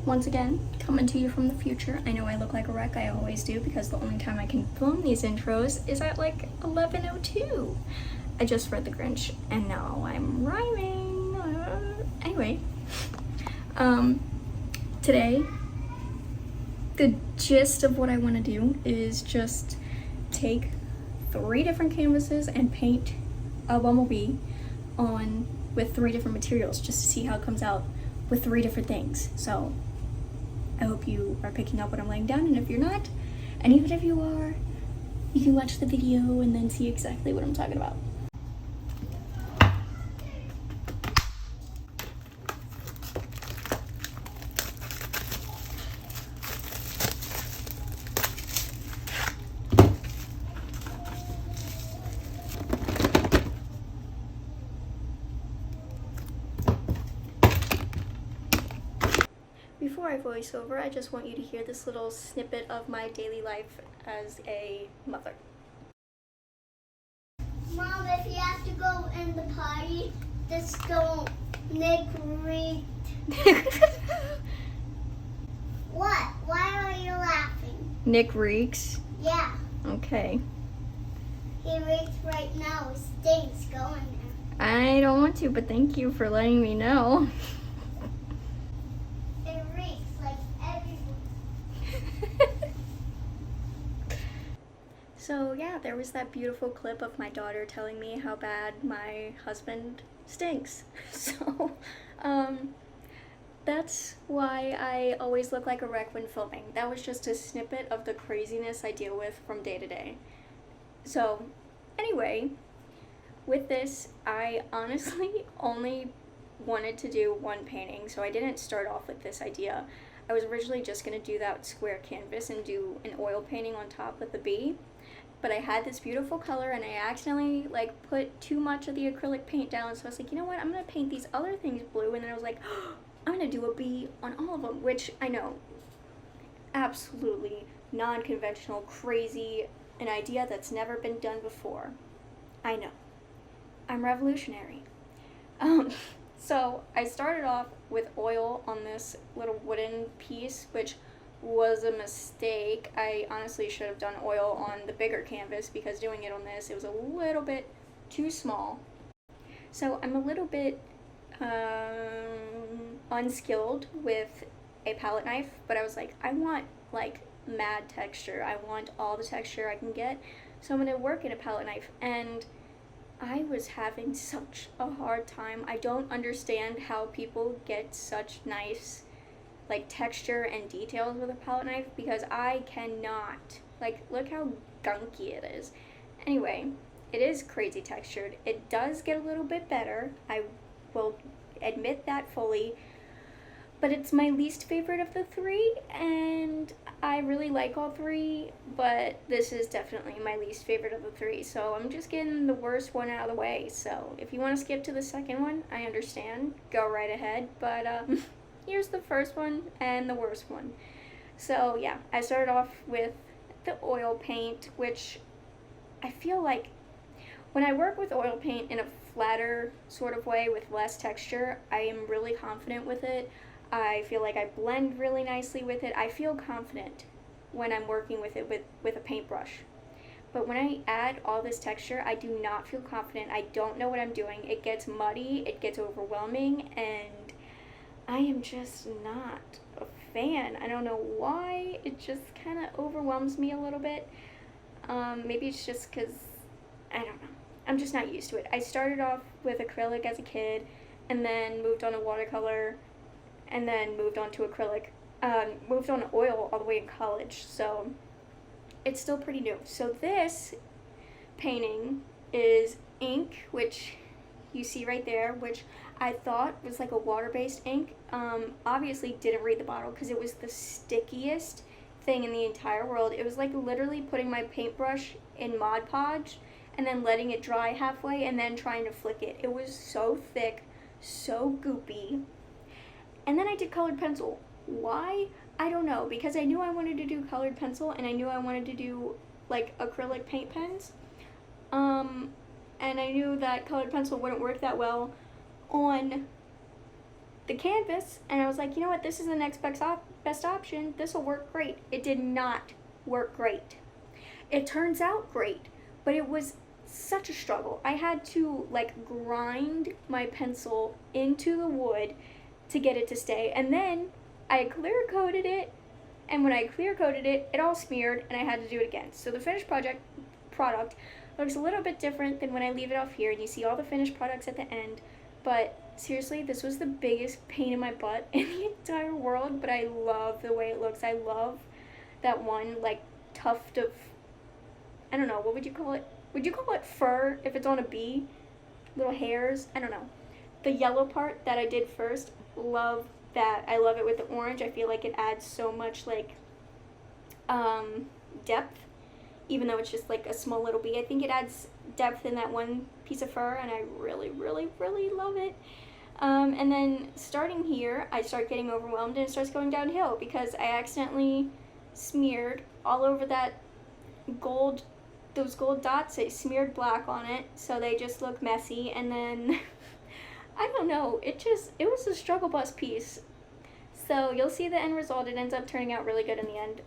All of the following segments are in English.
once again, coming to you from the future. I know I look like a wreck, I always do, because the only time I can film these intros is at like 11:02. I just read The Grinch and now I'm rhyming. Anyway, today, the gist of what I want to do is just take 3 different canvases and paint a bumblebee on with 3 different materials just to see how it comes out with 3 different things. So I hope you are picking up what I'm laying down, and if you're not, and even if you are, you can watch the video and then see exactly what I'm talking about. Before I voice over, I just want you to hear this little snippet of my daily life as a mother. Mom, if you have to go in the party, just go Nick Reed. What? Why are you laughing? Nick reeks? Yeah. Okay. He reeks right now. It stinks going there. I don't want to, but thank you for letting me know. It reeks like everyone. So yeah, there was that beautiful clip of my daughter telling me how bad my husband stinks. So, that's why I always look like a wreck when filming. That was just a snippet of the craziness I deal with from day to day. So, anyway, with this, I honestly only wanted to do one painting, so I didn't start off with this idea. I was originally just going to do that square canvas and do an oil painting on top with the bee. But I had this beautiful color and I accidentally put too much of the acrylic paint down, so I was like, you know what, I'm going to paint these other things blue, and then I was like, oh, I'm going to do a bee on all of them, which I know, absolutely non-conventional, crazy, an idea that's never been done before. I know. I'm revolutionary. So I started off with oil on this little wooden piece, which was a mistake. I honestly should have done oil on the bigger canvas, because doing it on this, it was a little bit too small. So I'm a little bit unskilled with a palette knife, but I was like, I want mad texture. I want all the texture I can get, so I'm gonna work in a palette knife. And I was having such a hard time. I don't understand how people get such nice texture and details with a palette knife, because I cannot. Look how gunky it is. Anyway, it is crazy textured. It does get a little bit better, I will admit that fully, but it's my least favorite of the 3, and I really like all 3, but this is definitely my least favorite of the 3, so I'm just getting the worst one out of the way. So if you want to skip to the second one, I understand, go right ahead, but here's the first one and the worst one. So yeah, I started off with the oil paint, which I feel like when I work with oil paint in a flatter sort of way with less texture, I am really confident with it. I feel like I blend really nicely with it. I feel confident when I'm working with it with a paintbrush. But when I add all this texture, I do not feel confident. I don't know what I'm doing. It gets muddy, it gets overwhelming, and I am just not a fan. I don't know why. It just kind of overwhelms me a little bit. Maybe it's just because, I don't know. I'm just not used to it. I started off with acrylic as a kid, and then moved on to watercolor, and then moved on to acrylic. Moved on to oil all the way in college, so it's still pretty new. So this painting is ink, which you see right there, which I thought was like a water-based ink. Obviously didn't read the bottle, because it was the stickiest thing in the entire world. It was like literally putting my paintbrush in Mod Podge and then letting it dry halfway and then trying to flick it. It was so thick, so goopy. And then I did colored pencil. Why? I don't know, because I knew I wanted to do colored pencil, and I knew I wanted to do acrylic paint pens. And I knew that colored pencil wouldn't work that well on the canvas and I was like, you know what, this is the next best option. This will work great. It did not work great. It turns out great, but it was such a struggle. I had to like grind my pencil into the wood to get it to stay, and then I clear coated it, and when I clear coated it, it all smeared and I had to do it again. So the finished product looks a little bit different than when I leave it off here and you see all the finished products at the end. But seriously, this was the biggest pain in my butt in the entire world, but I love the way it looks. I love that one like tuft of, I don't know, what would you call it? Would you call it fur if it's on a bee? Little hairs? I don't know. The yellow part that I did first, love that. I love it with the orange. I feel like it adds so much like depth, even though it's just like a small little bee. I think it adds depth in that one piece of fur, and I really, really, really love it. And then starting here, I start getting overwhelmed and it starts going downhill because I accidentally smeared all over that gold, those gold dots. I smeared black on it, so they just look messy. And then I don't know, it was a struggle bus piece. So you'll see the end result. It ends up turning out really good in the end.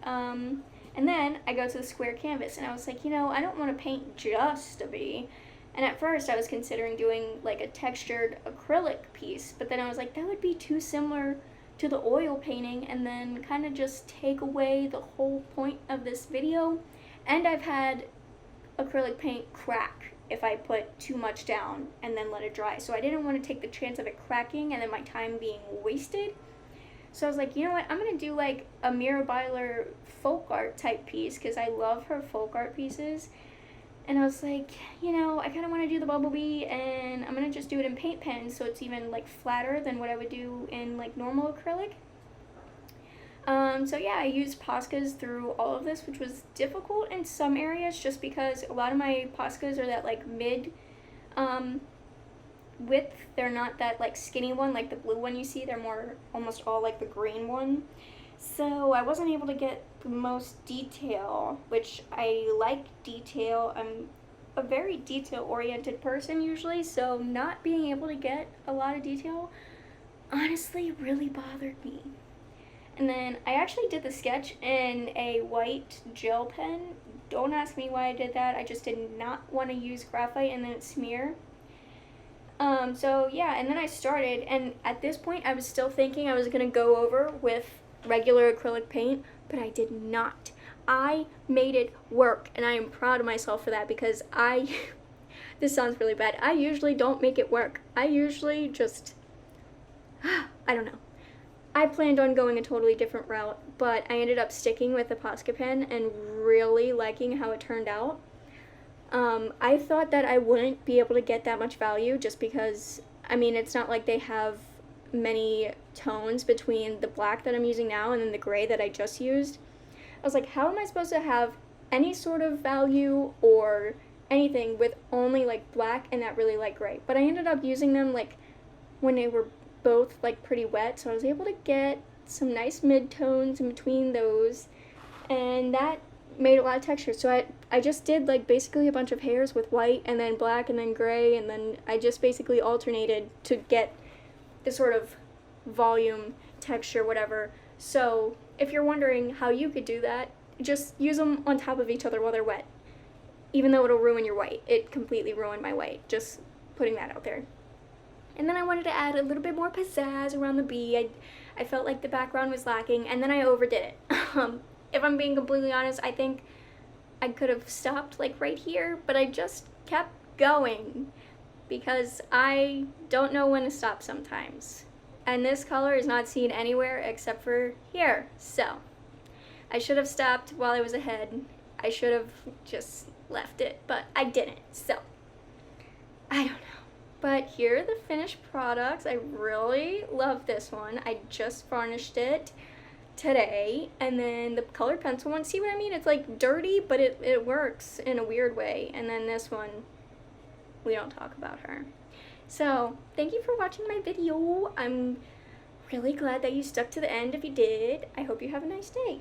And then I go to the square canvas and I was like, you know, I don't want to paint just a bee. And at first I was considering doing like a textured acrylic piece, but then I was like, that would be too similar to the oil painting and then kind of just take away the whole point of this video. And I've had acrylic paint crack if I put too much down and then let it dry. So I didn't want to take the chance of it cracking and then my time being wasted. So I was like, you know what, I'm going to do like a Mira Byler folk art type piece because I love her folk art pieces. And I was like, you know, I kind of want to do the bumblebee and I'm going to just do it in paint pens so it's even like flatter than what I would do in like normal acrylic. So yeah, I used Poscas through all of this, which was difficult in some areas just because a lot of my Poscas are that like mid width. They're not that like skinny one like the blue one you see. They're more almost all like the green one. So I wasn't able to get the most detail, which I like detail. I'm a very detail-oriented person usually, so not being able to get a lot of detail honestly really bothered me. And then I actually did the sketch in a white gel pen. Don't ask me why I did that. I just did not want to use graphite and then it smear. So yeah, and then I started, and at this point I was still thinking I was going to go over with regular acrylic paint, but I did not. I made it work, and I am proud of myself for that because this sounds really bad, I usually don't make it work. I usually just, I don't know. I planned on going a totally different route, but I ended up sticking with the Posca pen and really liking how it turned out. I thought that I wouldn't be able to get that much value just because, I mean, it's not like they have many tones between the black that I'm using now and then the gray that I just used. I was like, how am I supposed to have any sort of value or anything with only like black and that really light gray? But I ended up using them like when they were both like pretty wet, so I was able to get some nice mid-tones in between those, and that made a lot of texture. So I just did like basically a bunch of hairs with white and then black and then gray, and then I just basically alternated to get the sort of volume, texture, whatever. So if you're wondering how you could do that, just use them on top of each other while they're wet. Even though it'll ruin your white. It completely ruined my white, just putting that out there. And then I wanted to add a little bit more pizzazz around the bee. I felt like the background was lacking, and then I overdid it. If I'm being completely honest, I think I could have stopped like right here, but I just kept going because I don't know when to stop sometimes. And this color is not seen anywhere except for here. So I should have stopped while I was ahead. I should have just left it, but I didn't. So I don't know. But here are the finished products. I really love this one. I just varnished it today. And then the colored pencil one, see what I mean? It's like dirty, but it works in a weird way. And then this one, we don't talk about her. So thank you for watching my video. I'm really glad that you stuck to the end if you did. I hope you have a nice day.